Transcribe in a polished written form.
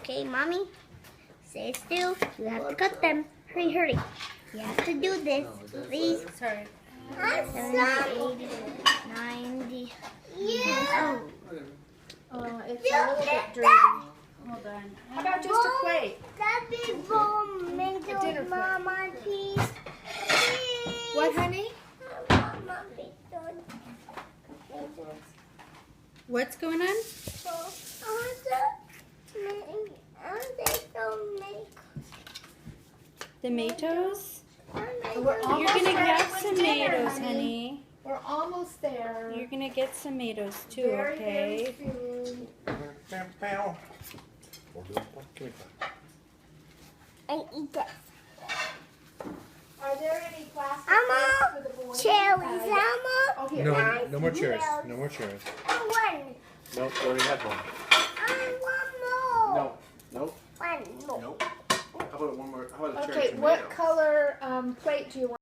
Okay, Mommy? Stay still. You have to cut them. Hurry, hurry. You have to do this, please. Sorry. 70, 80, 90. Yeah. Oh, it's a little bit dirty. Hold on. How about just a plate? That big bowl made A dinner plate. Mama, please. Please. What, honey? Mama, please don't. What's going on? Tomatoes? You're gonna get tomatoes, honey. We're almost there. You're gonna get tomatoes too, Very, okay? very soon. I eat this. Are there any plastic Elmo, bags for the boys? cherries, Elmo. Oh, here. No, no more chairs. No more chairs. One. Nope, we already had one. I want more. No, nope, One more. nope. How about one more? How about a cherry Okay, tomato? what color plate do you want?